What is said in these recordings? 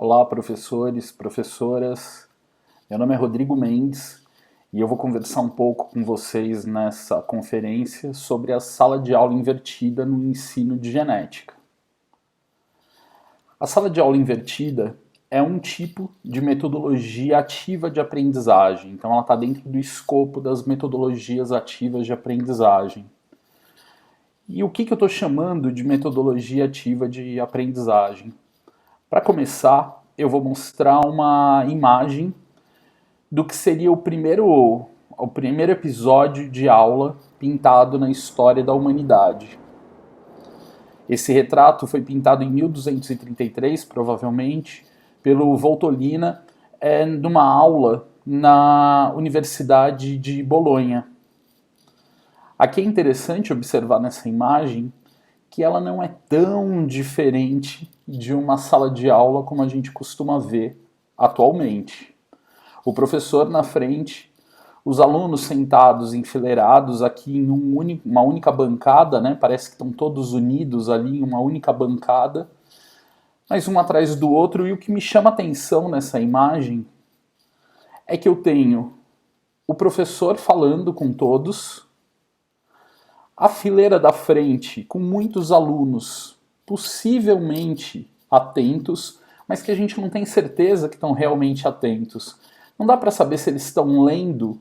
Olá, professores, professoras. Meu nome é Rodrigo Mendes e eu vou conversar um pouco com vocês nessa conferência sobre a sala de aula invertida no ensino de genética. A sala de aula invertida é um tipo de metodologia ativa de aprendizagem, então ela está dentro do escopo das metodologias ativas de aprendizagem. E o que eu estou chamando de metodologia ativa de aprendizagem? Para começar, eu vou mostrar uma imagem do que seria o primeiro episódio de aula pintado na história da humanidade. Esse retrato foi pintado em 1233, provavelmente, pelo Voltolina, numa aula na Universidade de Bolonha. Aqui é interessante observar nessa imagem que ela não é tão diferente de uma sala de aula como a gente costuma ver atualmente. O professor na frente, os alunos sentados enfileirados aqui em uma única bancada, né? Parece que estão todos unidos ali em uma única bancada, mas um atrás do outro. E o que me chama atenção nessa imagem é que eu tenho o professor falando com todos, a fileira da frente com muitos alunos possivelmente atentos, mas que a gente não tem certeza que estão realmente atentos. Não dá para saber se eles estão lendo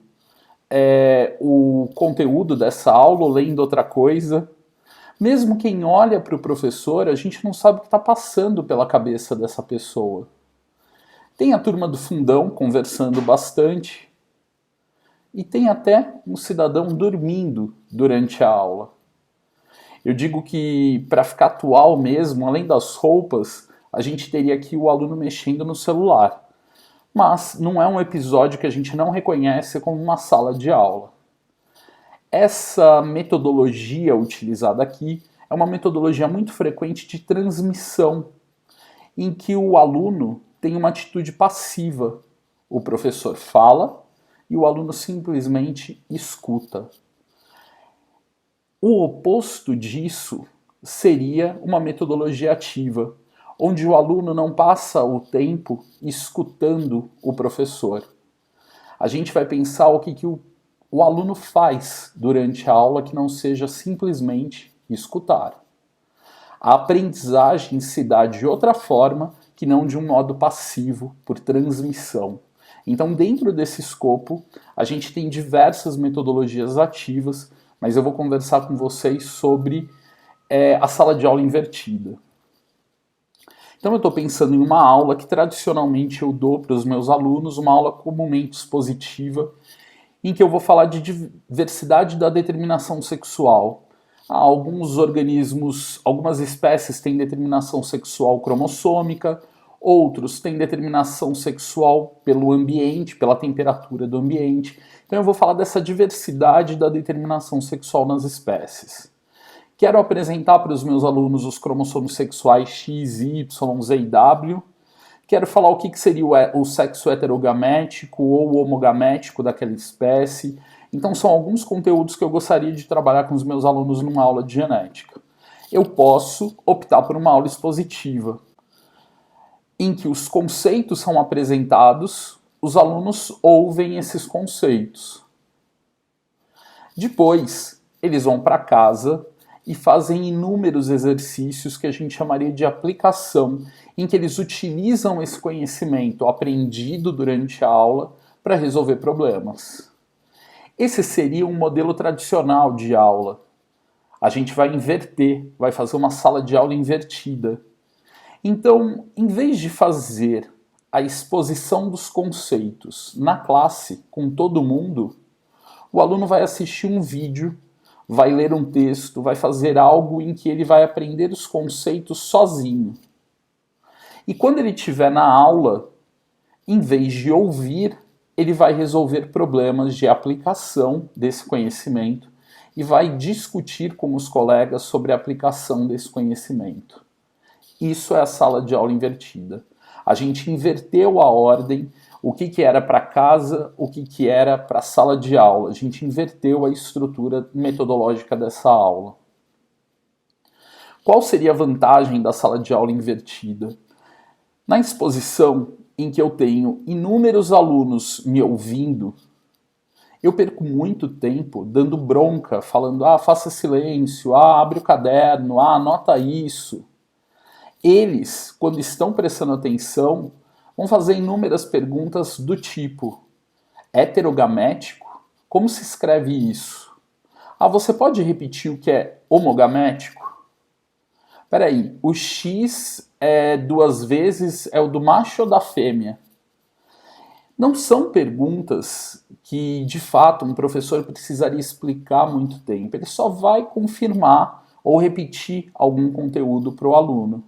o conteúdo dessa aula ou lendo outra coisa. Mesmo quem olha para o professor, a gente não sabe o que está passando pela cabeça dessa pessoa. Tem a turma do fundão conversando bastante, e tem até um cidadão dormindo durante a aula. Eu digo que, para ficar atual mesmo, além das roupas, a gente teria aqui o aluno mexendo no celular. Mas não é um episódio que a gente não reconhece como uma sala de aula. Essa metodologia utilizada aqui é uma metodologia muito frequente de transmissão, em que o aluno tem uma atitude passiva. O professor fala e o aluno simplesmente escuta. O oposto disso seria uma metodologia ativa, onde o aluno não passa o tempo escutando o professor. A gente vai pensar o que o aluno faz durante a aula que não seja simplesmente escutar. A aprendizagem se dá de outra forma que não de um modo passivo, por transmissão. Então, dentro desse escopo, a gente tem diversas metodologias ativas, mas eu vou conversar com vocês sobre a sala de aula invertida. Então, eu estou pensando em uma aula que tradicionalmente eu dou para os meus alunos, uma aula comumente expositiva, em que eu vou falar de diversidade da determinação sexual. Alguns organismos, algumas espécies têm determinação sexual cromossômica, outros têm determinação sexual pelo ambiente, pela temperatura do ambiente. Então eu vou falar dessa diversidade da determinação sexual nas espécies. Quero apresentar para os meus alunos os cromossomos sexuais X, Y, Z e W. Quero falar o que seria o sexo heterogamético ou homogamético daquela espécie. Então são alguns conteúdos que eu gostaria de trabalhar com os meus alunos numa aula de genética. Eu posso optar por uma aula expositiva, em que os conceitos são apresentados, os alunos ouvem esses conceitos. Depois, eles vão para casa e fazem inúmeros exercícios que a gente chamaria de aplicação, em que eles utilizam esse conhecimento aprendido durante a aula para resolver problemas. Esse seria um modelo tradicional de aula. A gente vai inverter, vai fazer uma sala de aula invertida. Então, em vez de fazer a exposição dos conceitos na classe com todo mundo, o aluno vai assistir um vídeo, vai ler um texto, vai fazer algo em que ele vai aprender os conceitos sozinho. E quando ele estiver na aula, em vez de ouvir, ele vai resolver problemas de aplicação desse conhecimento e vai discutir com os colegas sobre a aplicação desse conhecimento. Isso é a sala de aula invertida. A gente inverteu a ordem, o que era para casa, o que era para a sala de aula. A gente inverteu a estrutura metodológica dessa aula. Qual seria a vantagem da sala de aula invertida? Na exposição em que eu tenho inúmeros alunos me ouvindo, eu perco muito tempo dando bronca, falando, faça silêncio, abre o caderno, anota isso. Eles, quando estão prestando atenção, vão fazer inúmeras perguntas do tipo, heterogamético? Como se escreve isso? Você pode repetir o que é homogamético? Peraí, o X é 2 vezes, é o do macho ou da fêmea? Não são perguntas que, de fato, um professor precisaria explicar muito tempo. Ele só vai confirmar ou repetir algum conteúdo para o aluno.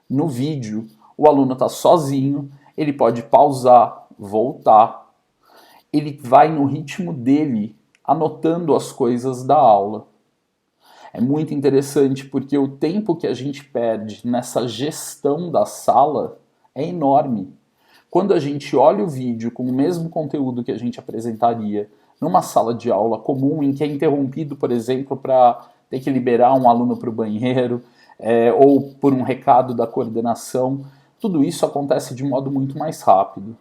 No vídeo, o aluno está sozinho, ele pode pausar, voltar, ele vai no ritmo dele, anotando as coisas da aula. É muito interessante porque o tempo que a gente perde nessa gestão da sala é enorme. Quando a gente olha o vídeo com o mesmo conteúdo que a gente apresentaria numa sala de aula comum, em que é interrompido, por exemplo, para ter que liberar um aluno para o banheiro, ou por um recado da coordenação, tudo isso acontece de modo muito mais rápido.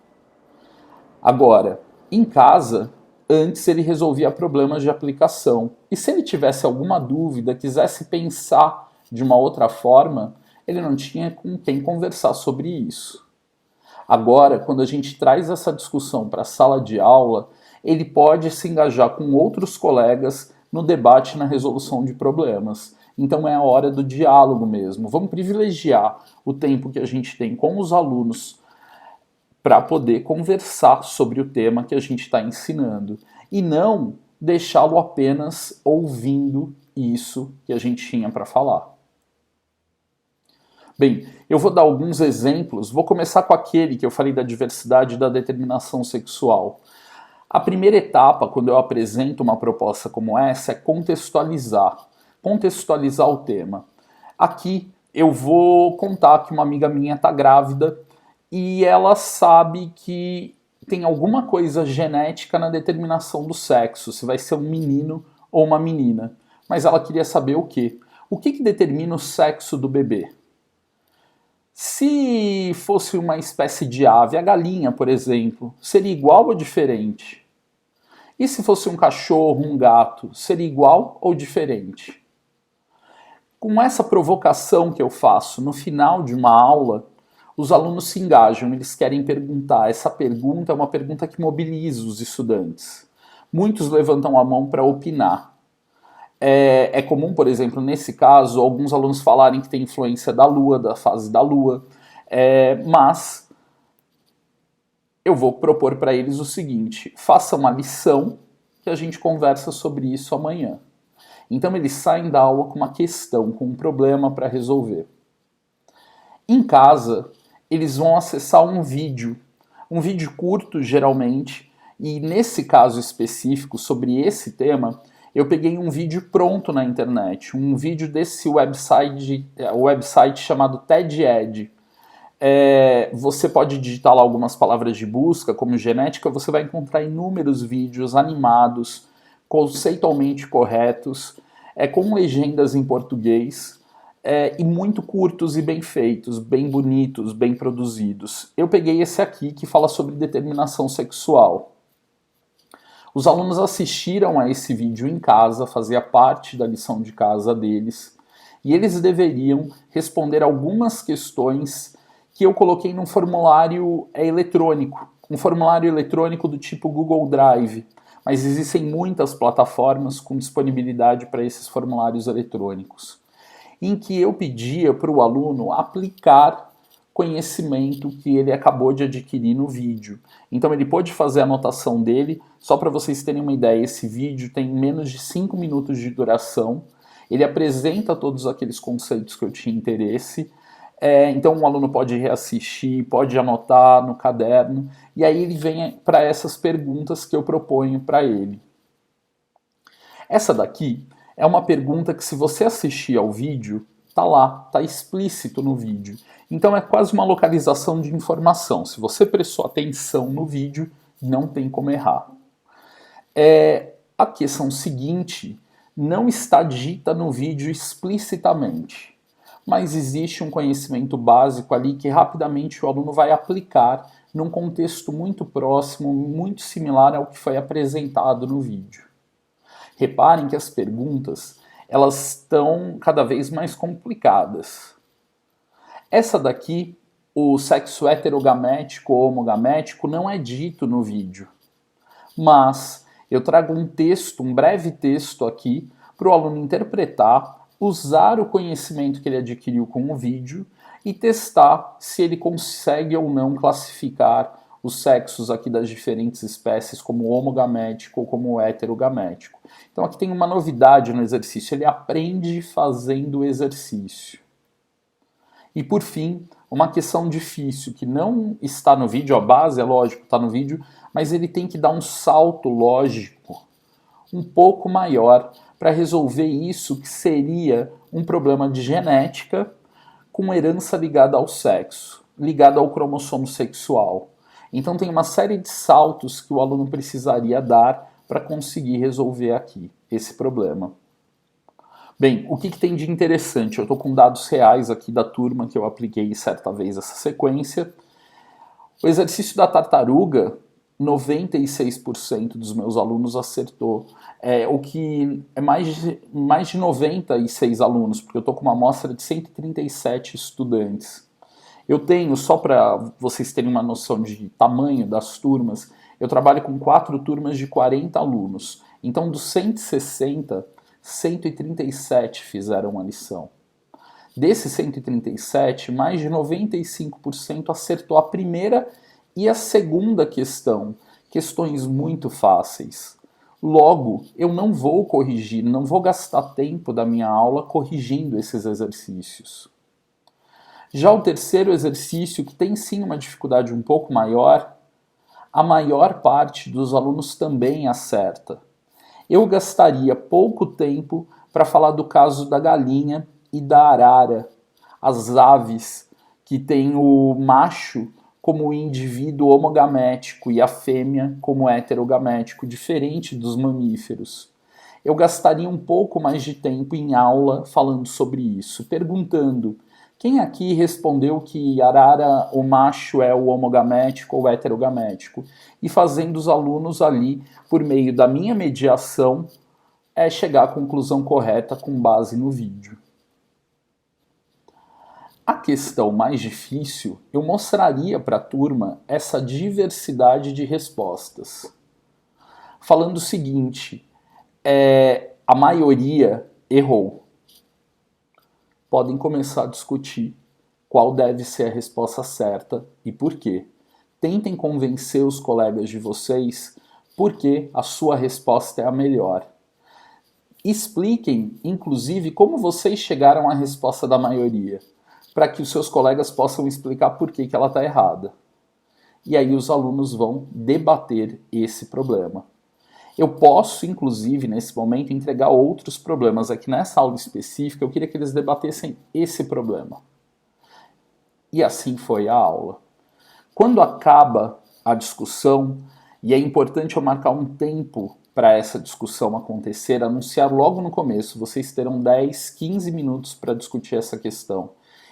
Agora, em casa, antes ele resolvia problemas de aplicação. E se ele tivesse alguma dúvida, quisesse pensar de uma outra forma, ele não tinha com quem conversar sobre isso. Agora, quando a gente traz essa discussão para a sala de aula, ele pode se engajar com outros colegas no debate e na resolução de problemas. Então é a hora do diálogo mesmo. Vamos privilegiar o tempo que a gente tem com os alunos para poder conversar sobre o tema que a gente está ensinando e não deixá-lo apenas ouvindo isso que a gente tinha para falar. Bem, eu vou dar alguns exemplos, vou começar com aquele que eu falei da diversidade e da determinação sexual. A primeira etapa, quando eu apresento uma proposta como essa, é contextualizar o tema. Aqui eu vou contar que uma amiga minha está grávida e ela sabe que tem alguma coisa genética na determinação do sexo, se vai ser um menino ou uma menina. Mas ela queria saber o quê? O que determina o sexo do bebê? Se fosse uma espécie de ave, a galinha, por exemplo, seria igual ou diferente? E se fosse um cachorro, um gato, seria igual ou diferente? Com essa provocação que eu faço no final de uma aula, os alunos se engajam, eles querem perguntar. Essa pergunta é uma pergunta que mobiliza os estudantes. Muitos levantam a mão para opinar. É comum, por exemplo, nesse caso, alguns alunos falarem que tem influência da Lua, da fase da Lua, mas eu vou propor para eles o seguinte: faça uma lição que a gente conversa sobre isso amanhã. Então eles saem da aula com uma questão, com um problema para resolver. Em casa, eles vão acessar um vídeo curto geralmente, e nesse caso específico, sobre esse tema, eu peguei um vídeo pronto na internet, um vídeo desse website chamado TED-Ed. Você pode digitar lá algumas palavras de busca, como genética, você vai encontrar inúmeros vídeos animados, conceitualmente corretos, com legendas em português, e muito curtos e bem feitos, bem bonitos, bem produzidos. Eu peguei esse aqui que fala sobre determinação sexual. Os alunos assistiram a esse vídeo em casa, fazia parte da lição de casa deles, e eles deveriam responder algumas questões que eu coloquei num formulário eletrônico, um formulário eletrônico do tipo Google Drive, mas existem muitas plataformas com disponibilidade para esses formulários eletrônicos, em que eu pedia para o aluno aplicar conhecimento que ele acabou de adquirir no vídeo. Então ele pôde fazer a anotação dele. Só para vocês terem uma ideia, esse vídeo tem menos de 5 minutos de duração. Ele apresenta todos aqueles conceitos que eu tinha interesse. Então um aluno pode reassistir, pode anotar no caderno, e aí ele vem para essas perguntas que eu proponho para ele. Essa daqui é uma pergunta que, se você assistir ao vídeo, tá lá, tá explícito no vídeo. Então é quase uma localização de informação. Se você prestou atenção no vídeo, não tem como errar. A questão seguinte não está dita no vídeo explicitamente, mas existe um conhecimento básico ali que rapidamente o aluno vai aplicar num contexto muito próximo, muito similar ao que foi apresentado no vídeo. Reparem que as perguntas, elas estão cada vez mais complicadas. Essa daqui, o sexo heterogamético ou homogamético, não é dito no vídeo. Mas eu trago um texto, um breve texto aqui, para o aluno interpretar, usar o conhecimento que ele adquiriu com o vídeo e testar se ele consegue ou não classificar os sexos aqui das diferentes espécies como homogamético ou como heterogamético. Então aqui tem uma novidade no exercício, ele aprende fazendo o exercício. E por fim, uma questão difícil que não está no vídeo, a base é lógico, está no vídeo, mas ele tem que dar um salto lógico um pouco maior para resolver isso que seria um problema de genética com herança ligada ao sexo, ligada ao cromossomo sexual. Então tem uma série de saltos que o aluno precisaria dar para conseguir resolver aqui esse problema. Bem, o que tem de interessante? Eu estou com dados reais aqui da turma que eu apliquei certa vez essa sequência. O exercício da tartaruga, 96% dos meus alunos acertou. O que é mais de 96 alunos, porque eu estou com uma amostra de 137 estudantes. Eu tenho, só para vocês terem uma noção de tamanho das turmas, eu trabalho com 4 turmas de 40 alunos. Então, dos 160, 137 fizeram a lição. Desses 137, mais de 95% acertou a primeira e a segunda questão, questões muito fáceis. Logo, eu não vou corrigir, não vou gastar tempo da minha aula corrigindo esses exercícios. Já o terceiro exercício, que tem sim uma dificuldade um pouco maior, a maior parte dos alunos também acerta. Eu gastaria pouco tempo para falar do caso da galinha e da arara, as aves que têm o macho como indivíduo homogamético e a fêmea como heterogamético, diferente dos mamíferos. Eu gastaria um pouco mais de tempo em aula falando sobre isso, perguntando: quem aqui respondeu que arara, o macho é o homogamético ou heterogamético? E fazendo os alunos ali, por meio da minha mediação, chegar à conclusão correta com base no vídeo. A questão mais difícil, eu mostraria para a turma essa diversidade de respostas. Falando o seguinte, a maioria errou. Podem começar a discutir qual deve ser a resposta certa e por quê. Tentem convencer os colegas de vocês porque a sua resposta é a melhor. Expliquem, inclusive, como vocês chegaram à resposta da maioria, para que os seus colegas possam explicar por que ela está errada. E aí os alunos vão debater esse problema. Eu posso, inclusive, nesse momento, entregar outros problemas. Aqui nessa aula específica, eu queria que eles debatessem esse problema. E assim foi a aula. Quando acaba a discussão, e é importante eu marcar um tempo para essa discussão acontecer, anunciar logo no começo, vocês terão 10, 15 minutos para discutir essa questão.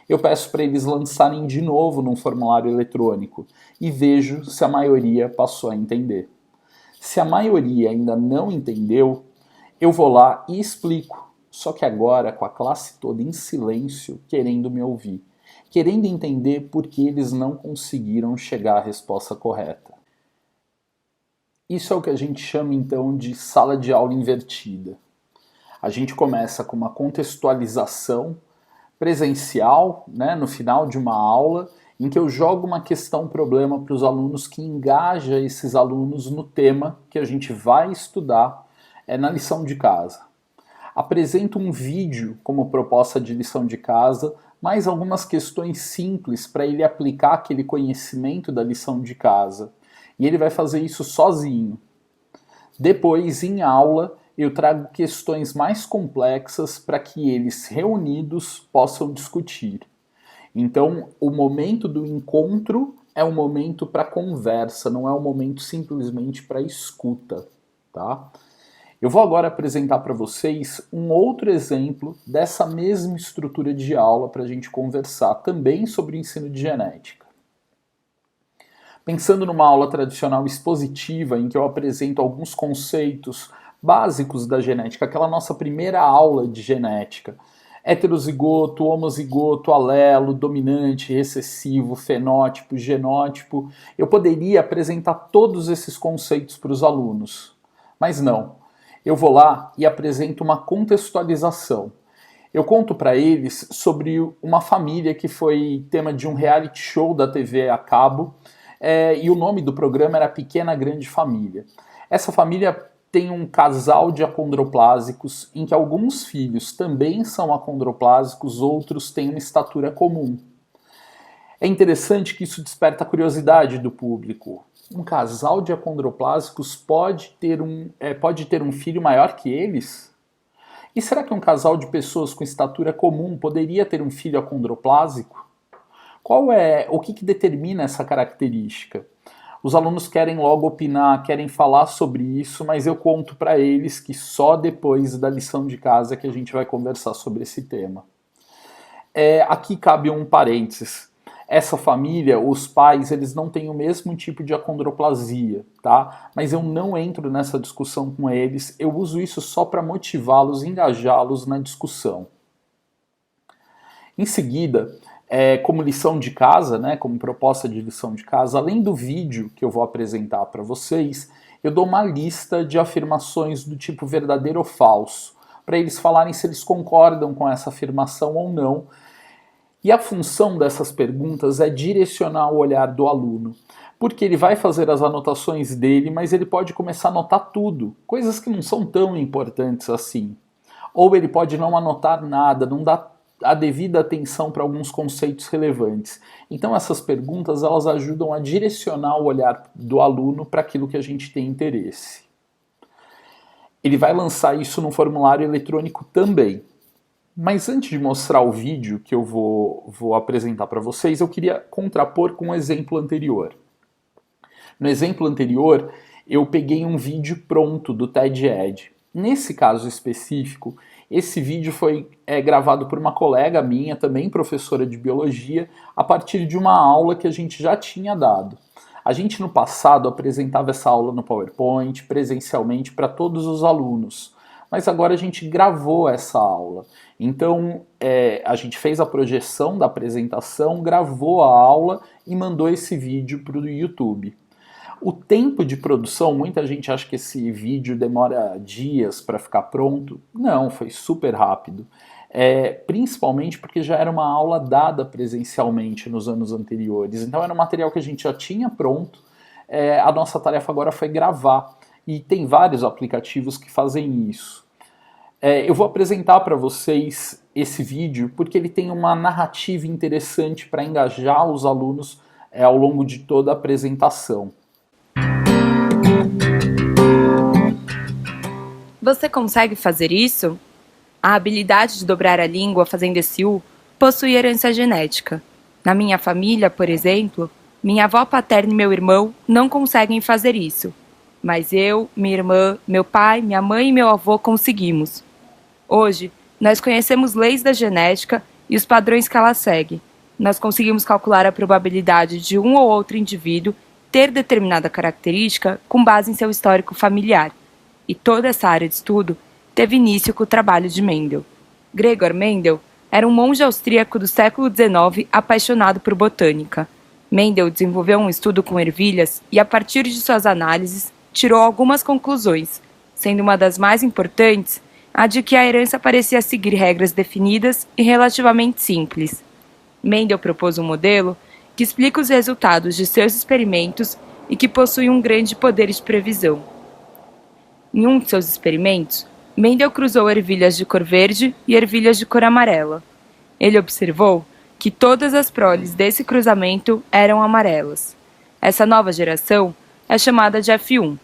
Eu peço para eles lançarem de novo num formulário eletrônico e vejo se a maioria passou a entender. Se a maioria ainda não entendeu, eu vou lá e explico, só que agora com a classe toda em silêncio, querendo me ouvir, querendo entender por que eles não conseguiram chegar à resposta correta. Isso é o que a gente chama então de sala de aula invertida. A gente começa com uma contextualização presencial, no final de uma aula, em que eu jogo uma questão problema para os alunos, que engaja esses alunos no tema que a gente vai estudar na lição de casa. Apresento um vídeo como proposta de lição de casa, mais algumas questões simples para ele aplicar aquele conhecimento da lição de casa. E ele vai fazer isso sozinho. Depois, em aula, eu trago questões mais complexas para que eles, reunidos, possam discutir. Então, o momento do encontro é um momento para conversa, não é um momento simplesmente para escuta, tá? Eu vou agora apresentar para vocês um outro exemplo dessa mesma estrutura de aula para a gente conversar também sobre o ensino de genética. Pensando numa aula tradicional expositiva em que eu apresento alguns conceitos básicos da genética, aquela nossa primeira aula de genética, heterozigoto, homozigoto, alelo, dominante, recessivo, fenótipo, genótipo, eu poderia apresentar todos esses conceitos para os alunos, mas não. Eu vou lá e apresento uma contextualização. Eu conto para eles sobre uma família que foi tema de um reality show da TV a cabo, e o nome do programa era Pequena Grande Família. Essa família tem um casal de acondroplásicos em que alguns filhos também são acondroplásicos, outros têm uma estatura comum. É interessante que isso desperta a curiosidade do público. Um casal de acondroplásicos pode ter um filho maior que eles? E será que um casal de pessoas com estatura comum poderia ter um filho acondroplásico? O que determina essa característica? Os alunos querem logo opinar, querem falar sobre isso, mas eu conto para eles que só depois da lição de casa que a gente vai conversar sobre esse tema. Aqui cabe um parênteses. Essa família, os pais, eles não têm o mesmo tipo de acondroplasia, tá? Mas eu não entro nessa discussão com eles, eu uso isso só para motivá-los, engajá-los na discussão. Em seguida, como lição de casa, né, como proposta de lição de casa, além do vídeo que eu vou apresentar para vocês, eu dou uma lista de afirmações do tipo verdadeiro ou falso, para eles falarem se eles concordam com essa afirmação ou não. E a função dessas perguntas é direcionar o olhar do aluno, porque ele vai fazer as anotações dele, mas ele pode começar a anotar tudo, coisas que não são tão importantes assim. Ou ele pode não anotar nada, não dar a devida atenção para alguns conceitos relevantes. Então essas perguntas elas ajudam a direcionar o olhar do aluno para aquilo que a gente tem interesse. Ele vai lançar isso no formulário eletrônico também. Mas antes de mostrar o vídeo que eu vou apresentar para vocês, eu queria contrapor com um exemplo anterior. No exemplo anterior, eu peguei um vídeo pronto do TED-Ed. Nesse caso específico, esse vídeo foi gravado por uma colega minha, também professora de biologia, a partir de uma aula que a gente já tinha dado. A gente no passado apresentava essa aula no PowerPoint, presencialmente, para todos os alunos. Mas agora a gente gravou essa aula. Então, a gente fez a projeção da apresentação, gravou a aula e mandou esse vídeo para o YouTube. O tempo de produção, muita gente acha que esse vídeo demora dias para ficar pronto. Não, foi super rápido. Principalmente porque já era uma aula dada presencialmente nos anos anteriores. Então era um material que a gente já tinha pronto. A nossa tarefa agora foi gravar. E tem vários aplicativos que fazem isso. Eu vou apresentar para vocês esse vídeo porque ele tem uma narrativa interessante para engajar os alunos ao longo de toda a apresentação. Você consegue fazer isso? A habilidade de dobrar a língua fazendo esse U possui herança genética. Na minha família, por exemplo, minha avó paterna e meu irmão não conseguem fazer isso. Mas eu, minha irmã, meu pai, minha mãe e meu avô conseguimos. Hoje, nós conhecemos leis da genética e os padrões que ela segue. Nós conseguimos calcular a probabilidade de um ou outro indivíduo ter determinada característica com base em seu histórico familiar. E toda essa área de estudo teve início com o trabalho de Mendel. Gregor Mendel era um monge austríaco do século XIX apaixonado por botânica. Mendel desenvolveu um estudo com ervilhas e, a partir de suas análises, tirou algumas conclusões, sendo uma das mais importantes a de que a herança parecia seguir regras definidas e relativamente simples. Mendel propôs um modelo que explica os resultados de seus experimentos e que possui um grande poder de previsão. Em um de seus experimentos, Mendel cruzou ervilhas de cor verde e ervilhas de cor amarela. Ele observou que todas as proles desse cruzamento eram amarelas. Essa nova geração é chamada de F1.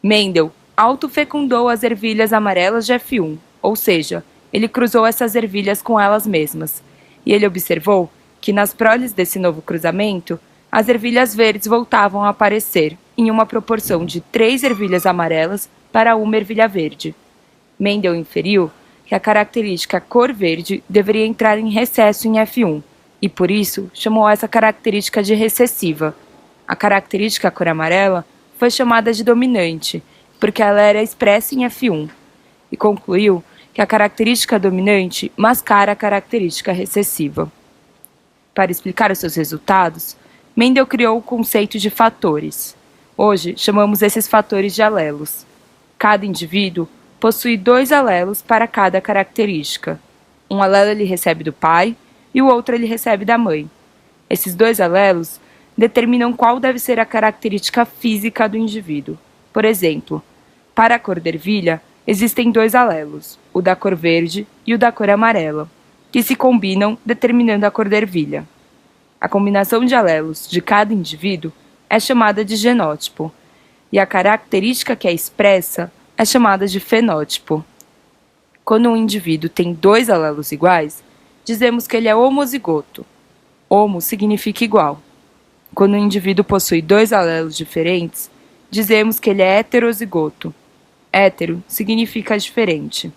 Mendel autofecundou as ervilhas amarelas de F1, ou seja, ele cruzou essas ervilhas com elas mesmas. E ele observou que nas proles desse novo cruzamento, as ervilhas verdes voltavam a aparecer em uma proporção de 3 ervilhas amarelas para uma ervilha verde. Mendel inferiu que a característica cor verde deveria entrar em recesso em F1, e por isso chamou essa característica de recessiva. A característica cor amarela foi chamada de dominante, porque ela era expressa em F1, e concluiu que a característica dominante mascara a característica recessiva. Para explicar os seus resultados, Mendel criou o conceito de fatores. Hoje, chamamos esses fatores de alelos. Cada indivíduo possui 2 alelos para cada característica. Um alelo ele recebe do pai e o outro ele recebe da mãe. Esses 2 alelos determinam qual deve ser a característica física do indivíduo. Por exemplo, para a cor da ervilha, existem 2 alelos, o da cor verde e o da cor amarela, que se combinam determinando a cor da ervilha. A combinação de alelos de cada indivíduo é chamada de genótipo, e a característica que é expressa é chamada de fenótipo. Quando um indivíduo tem 2 alelos iguais, dizemos que ele é homozigoto. Homo significa igual. Quando um indivíduo possui 2 alelos diferentes, dizemos que ele é heterozigoto. Hétero significa diferente.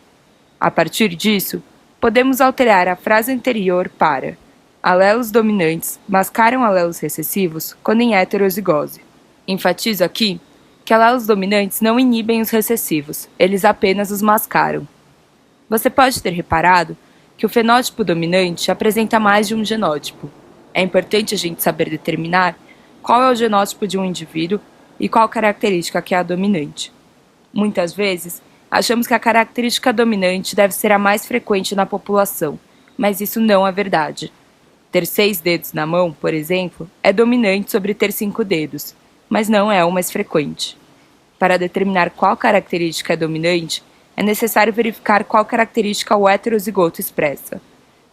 A partir disso, podemos alterar a frase anterior para alelos dominantes mascaram alelos recessivos quando em heterozigose. Enfatizo aqui que alelos dominantes não inibem os recessivos, eles apenas os mascaram. Você pode ter reparado que o fenótipo dominante apresenta mais de um genótipo. É importante a gente saber determinar qual é o genótipo de um indivíduo e qual característica que é a dominante. Muitas vezes, achamos que a característica dominante deve ser a mais frequente na população, mas isso não é verdade. Ter 6 dedos na mão, por exemplo, é dominante sobre ter 5 dedos, mas não é o mais frequente. Para determinar qual característica é dominante, é necessário verificar qual característica o heterozigoto expressa.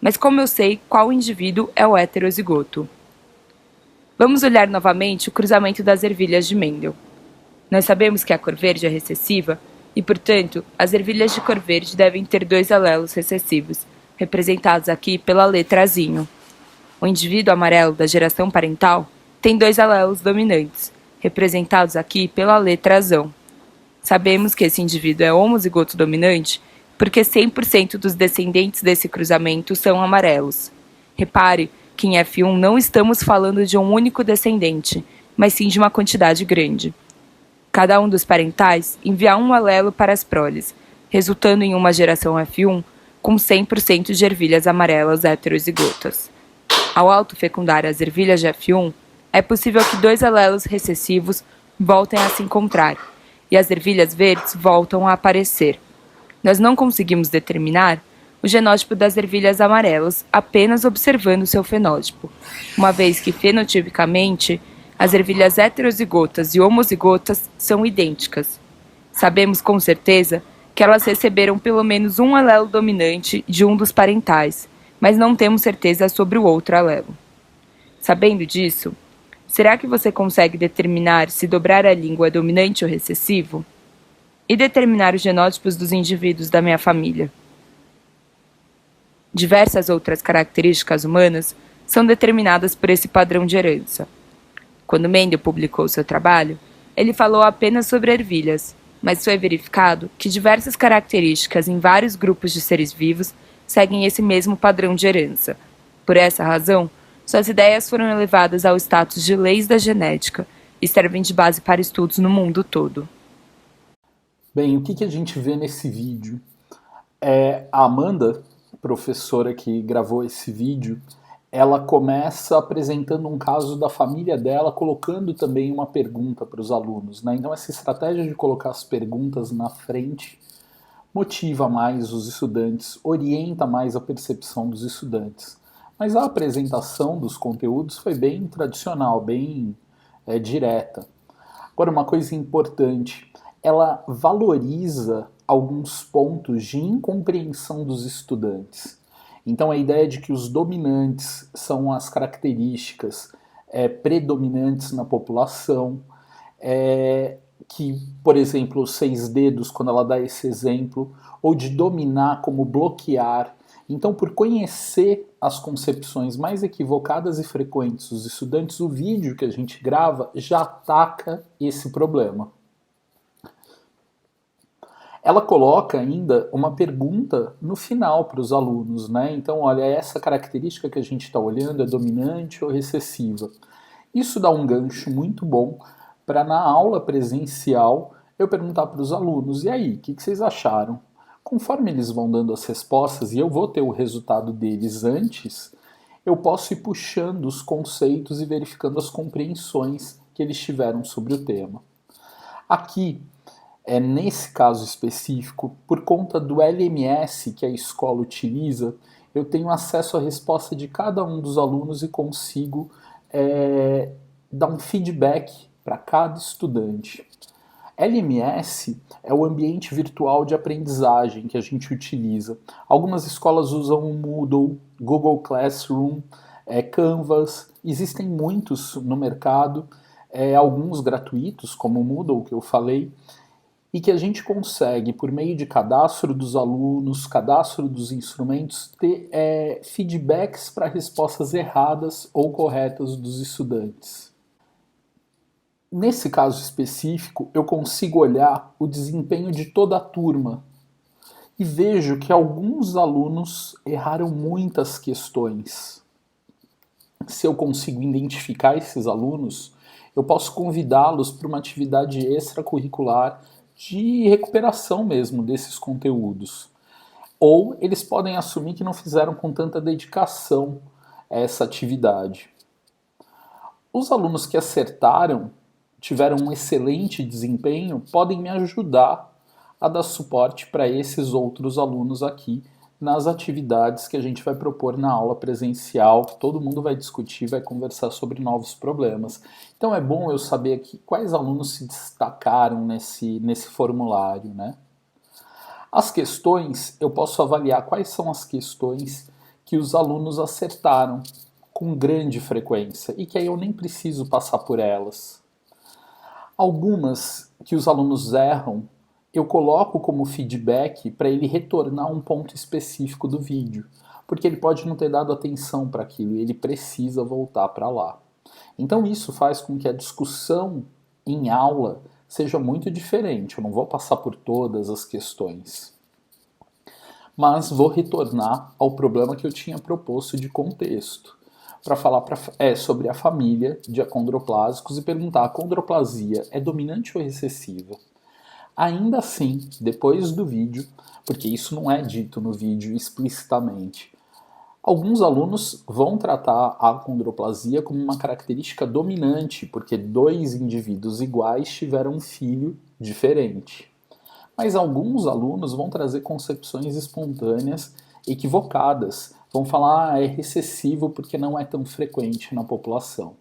Mas como eu sei qual indivíduo é o heterozigoto? Vamos olhar novamente o cruzamento das ervilhas de Mendel. Nós sabemos que a cor verde é recessiva e, portanto, as ervilhas de cor verde devem ter 2 alelos recessivos, representados aqui pela letra Zinho. O indivíduo amarelo da geração parental tem 2 alelos dominantes, representados aqui pela letra Zão. Sabemos que esse indivíduo é homozigoto dominante porque 100% dos descendentes desse cruzamento são amarelos. Repare que em F1 não estamos falando de um único descendente, mas sim de uma quantidade grande. Cada um dos parentais envia um alelo para as proles, resultando em uma geração F1 com 100% de ervilhas amarelas heterozigotas. Ao autofecundar as ervilhas de F1, é possível que 2 alelos recessivos voltem a se encontrar, e as ervilhas verdes voltam a aparecer. Nós não conseguimos determinar o genótipo das ervilhas amarelas apenas observando seu fenótipo, uma vez que fenotipicamente as ervilhas heterozigotas e homozigotas são idênticas. Sabemos com certeza que elas receberam pelo menos um alelo dominante de um dos parentais, mas não temos certeza sobre o outro alelo. Sabendo disso, será que você consegue determinar se dobrar a língua é dominante ou recessivo? E determinar os genótipos dos indivíduos da minha família? Diversas outras características humanas são determinadas por esse padrão de herança. Quando Mendel publicou seu trabalho, ele falou apenas sobre ervilhas, mas foi verificado que diversas características em vários grupos de seres vivos seguem esse mesmo padrão de herança. Por essa razão, suas ideias foram elevadas ao status de leis da genética e servem de base para estudos no mundo todo. Bem, o que a gente vê nesse vídeo? A Amanda, professora que gravou esse vídeo, ela começa apresentando um caso da família dela, colocando também uma pergunta para os alunos, né? Então essa estratégia de colocar as perguntas na frente motiva mais os estudantes, orienta mais a percepção dos estudantes. Mas a apresentação dos conteúdos foi bem tradicional, bem direta. Agora, uma coisa importante, ela valoriza alguns pontos de incompreensão dos estudantes. Então a ideia de que os dominantes são as características predominantes na população, que, por exemplo, os 6 dedos, quando ela dá esse exemplo, ou de dominar como bloquear. Então, por conhecer as concepções mais equivocadas e frequentes dos estudantes, o vídeo que a gente grava já ataca esse problema. Ela coloca ainda uma pergunta no final para os alunos, né? Então, olha, essa característica que a gente está olhando é dominante ou recessiva? Isso dá um gancho muito bom para na aula presencial eu perguntar para os alunos, e aí, o que vocês acharam? Conforme eles vão dando as respostas e eu vou ter o resultado deles antes, eu posso ir puxando os conceitos e verificando as compreensões que eles tiveram sobre o tema. Aqui, nesse caso específico, por conta do LMS que a escola utiliza, eu tenho acesso à resposta de cada um dos alunos e consigo dar um feedback para cada estudante. LMS é o ambiente virtual de aprendizagem que a gente utiliza. Algumas escolas usam o Moodle, Google Classroom, Canvas, existem muitos no mercado, alguns gratuitos, como o Moodle que eu falei, e que a gente consegue, por meio de cadastro dos alunos, cadastro dos instrumentos, ter feedbacks para respostas erradas ou corretas dos estudantes. Nesse caso específico, eu consigo olhar o desempenho de toda a turma e vejo que alguns alunos erraram muitas questões. Se eu consigo identificar esses alunos, eu posso convidá-los para uma atividade extracurricular de recuperação mesmo desses conteúdos. Ou eles podem assumir que não fizeram com tanta dedicação essa atividade. Os alunos que acertaram, tiveram um excelente desempenho, podem me ajudar a dar suporte para esses outros alunos aqui nas atividades que a gente vai propor na aula presencial, que todo mundo vai discutir, vai conversar sobre novos problemas. Então é bom eu saber aqui quais alunos se destacaram nesse formulário, né? As questões, eu posso avaliar quais são as questões que os alunos acertaram com grande frequência e que aí eu nem preciso passar por elas. Algumas que os alunos erram, eu coloco como feedback para ele retornar um ponto específico do vídeo, porque ele pode não ter dado atenção para aquilo e ele precisa voltar para lá. Então isso faz com que a discussão em aula seja muito diferente. Eu não vou passar por todas as questões, mas vou retornar ao problema que eu tinha proposto de contexto, para falar sobre a família de acondroplásicos e perguntar: a acondroplasia é dominante ou recessiva? Ainda assim, depois do vídeo, porque isso não é dito no vídeo explicitamente, alguns alunos vão tratar a acondroplasia como uma característica dominante, porque dois indivíduos iguais tiveram um filho diferente. Mas alguns alunos vão trazer concepções espontâneas equivocadas, vão falar é recessivo porque não é tão frequente na população.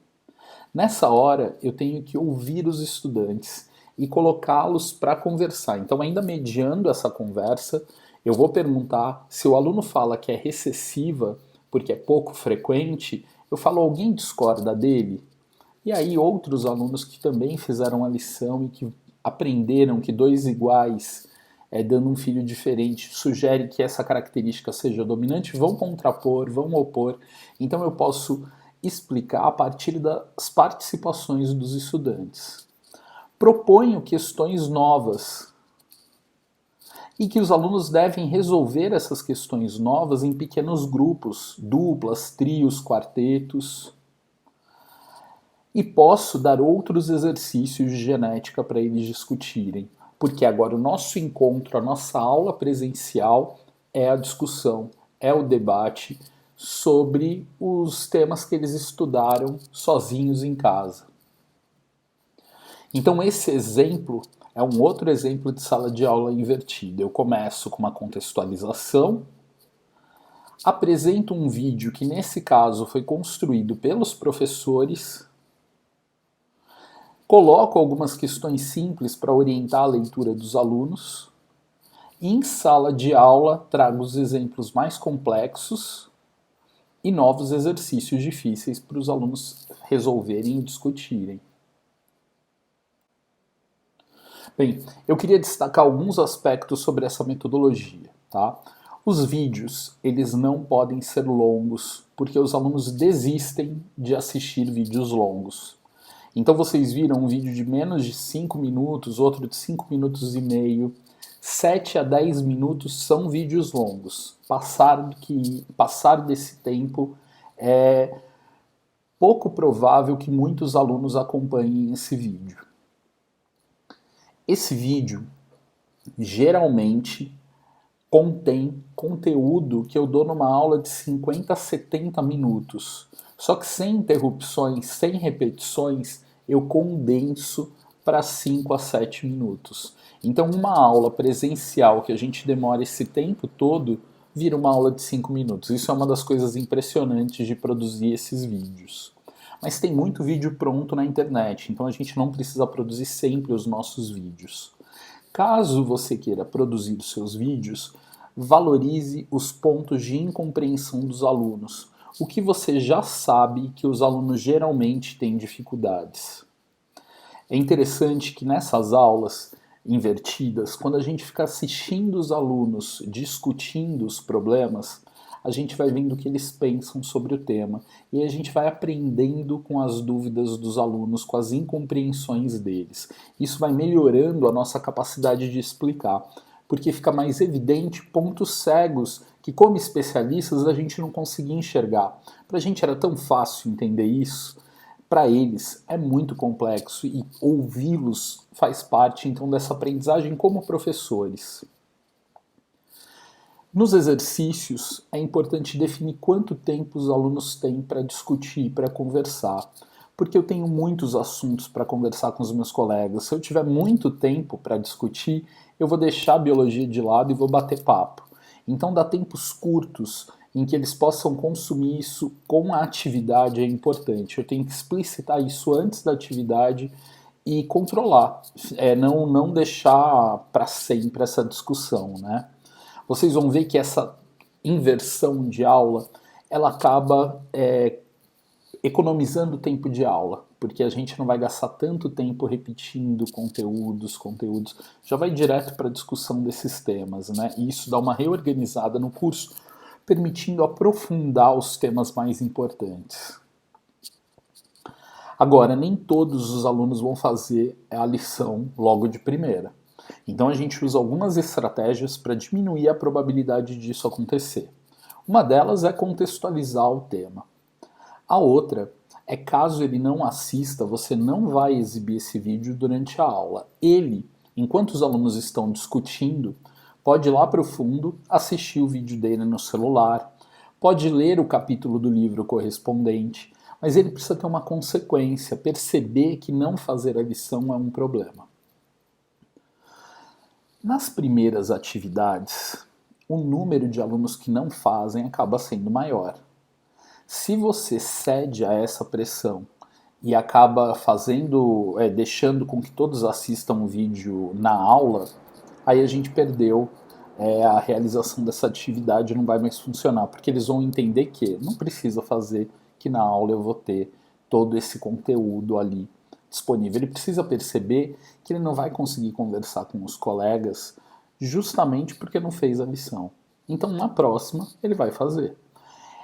Nessa hora, eu tenho que ouvir os estudantes e colocá-los para conversar. Então, ainda mediando essa conversa, eu vou perguntar se o aluno fala que é recessiva porque é pouco frequente, eu falo: alguém discorda dele? E aí outros alunos que também fizeram a lição e que aprenderam que dois iguais dando um filho diferente sugere que essa característica seja dominante, vão contrapor, vão opor. Então eu posso explicar a partir das participações dos estudantes. Proponho questões novas e que os alunos devem resolver essas questões novas em pequenos grupos, duplas, trios, quartetos. E posso dar outros exercícios de genética para eles discutirem, porque agora o nosso encontro, a nossa aula presencial é a discussão, é o debate sobre os temas que eles estudaram sozinhos em casa. Então esse exemplo é um outro exemplo de sala de aula invertida. Eu começo com uma contextualização, apresento um vídeo que nesse caso foi construído pelos professores, coloco algumas questões simples para orientar a leitura dos alunos, e em sala de aula trago os exemplos mais complexos e novos exercícios difíceis para os alunos resolverem e discutirem. Bem, eu queria destacar alguns aspectos sobre essa metodologia, tá? Os vídeos, eles não podem ser longos, porque os alunos desistem de assistir vídeos longos. Então vocês viram um vídeo de menos de 5 minutos, outro de 5 minutos e meio. 7 a 10 minutos são vídeos longos. Passar desse tempo é pouco provável que muitos alunos acompanhem esse vídeo. Esse vídeo geralmente contém conteúdo que eu dou numa aula de 50 a 70 minutos. Só que sem interrupções, sem repetições, eu condenso para 5 a 7 minutos. Então uma aula presencial que a gente demora esse tempo todo, vira uma aula de 5 minutos. Isso é uma das coisas impressionantes de produzir esses vídeos. Mas tem muito vídeo pronto na internet, então a gente não precisa produzir sempre os nossos vídeos. Caso você queira produzir os seus vídeos, valorize os pontos de incompreensão dos alunos. O que você já sabe que os alunos geralmente têm dificuldades. É interessante que nessas aulas invertidas, quando a gente fica assistindo os alunos discutindo os problemas, a gente vai vendo o que eles pensam sobre o tema e a gente vai aprendendo com as dúvidas dos alunos, com as incompreensões deles. Isso vai melhorando a nossa capacidade de explicar, porque fica mais evidente pontos cegos que, como especialistas, a gente não conseguia enxergar. Para a gente era tão fácil entender isso, para eles é muito complexo e ouvi-los faz parte então dessa aprendizagem como professores. Nos exercícios, é importante definir quanto tempo os alunos têm para discutir, para conversar, porque eu tenho muitos assuntos para conversar com os meus colegas. Se eu tiver muito tempo para discutir, eu vou deixar a biologia de lado e vou bater papo. Então, dar tempos curtos em que eles possam consumir isso com a atividade é importante. Eu tenho que explicitar isso antes da atividade e controlar, não deixar para sempre essa discussão, né? Vocês vão ver que essa inversão de aula, ela acaba economizando tempo de aula, porque a gente não vai gastar tanto tempo repetindo conteúdos, já vai direto para a discussão desses temas, né? E isso dá uma reorganizada no curso, permitindo aprofundar os temas mais importantes. Agora, nem todos os alunos vão fazer a lição logo de primeira. Então a gente usa algumas estratégias para diminuir a probabilidade disso acontecer. Uma delas é contextualizar o tema. A outra é, caso ele não assista, você não vai exibir esse vídeo durante a aula. Ele, enquanto os alunos estão discutindo, pode ir lá para o fundo, assistir o vídeo dele no celular, pode ler o capítulo do livro correspondente, mas ele precisa ter uma consequência, perceber que não fazer a lição é um problema. Nas primeiras atividades, o número de alunos que não fazem acaba sendo maior. Se você cede a essa pressão e acaba deixando com que todos assistam o vídeo na aula, aí a gente perdeu a realização dessa atividade, não vai mais funcionar, porque eles vão entender que não precisa fazer, que na aula eu vou ter todo esse conteúdo ali disponível. Ele precisa perceber que ele não vai conseguir conversar com os colegas justamente porque não fez a lição. Então, na próxima, ele vai fazer.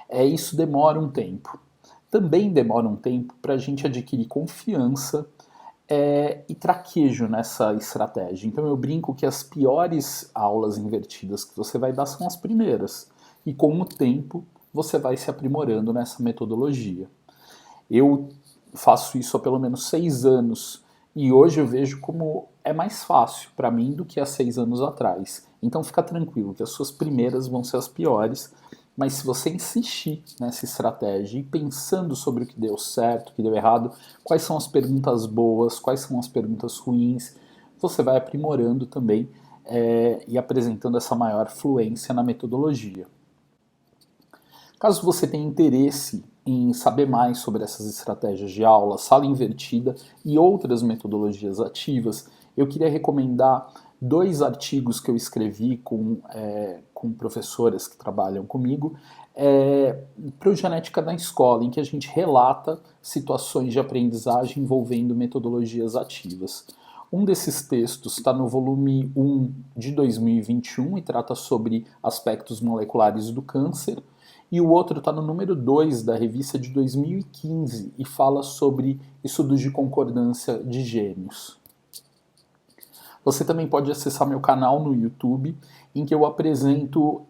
Isso demora um tempo. Também demora um tempo para a gente adquirir confiança e traquejo nessa estratégia. Então, eu brinco que as piores aulas invertidas que você vai dar são as primeiras. E com o tempo, você vai se aprimorando nessa metodologia. Eu faço isso há pelo menos 6 anos e hoje eu vejo como é mais fácil para mim do que há 6 anos atrás. Então fica tranquilo que as suas primeiras vão ser as piores, mas se você insistir nessa estratégia e pensando sobre o que deu certo, o que deu errado, quais são as perguntas boas, quais são as perguntas ruins, você vai aprimorando também e apresentando essa maior fluência na metodologia. Caso você tenha interesse em saber mais sobre essas estratégias de aula, sala invertida e outras metodologias ativas, eu queria recomendar 2 artigos que eu escrevi com professoras que trabalham comigo, para o Genética na Escola, em que a gente relata situações de aprendizagem envolvendo metodologias ativas. Um desses textos está no volume 1 de 2021 e trata sobre aspectos moleculares do câncer, e o outro está no número 2 da revista de 2015 e fala sobre estudos de concordância de gêmeos. Você também pode acessar meu canal no YouTube, em que eu apresento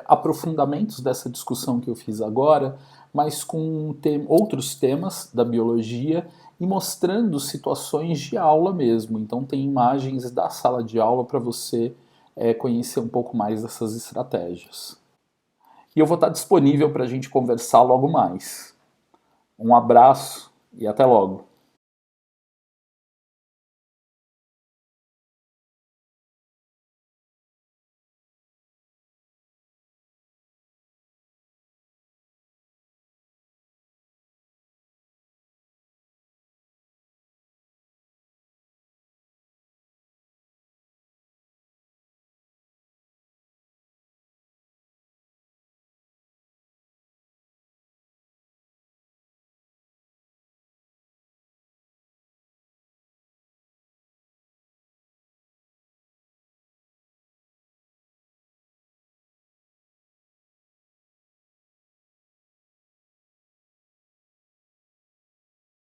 aprofundamentos dessa discussão que eu fiz agora, mas com outros temas da biologia e mostrando situações de aula mesmo. Então tem imagens da sala de aula para você conhecer um pouco mais dessas estratégias. E eu vou estar disponível para a gente conversar logo mais. Um abraço e até logo!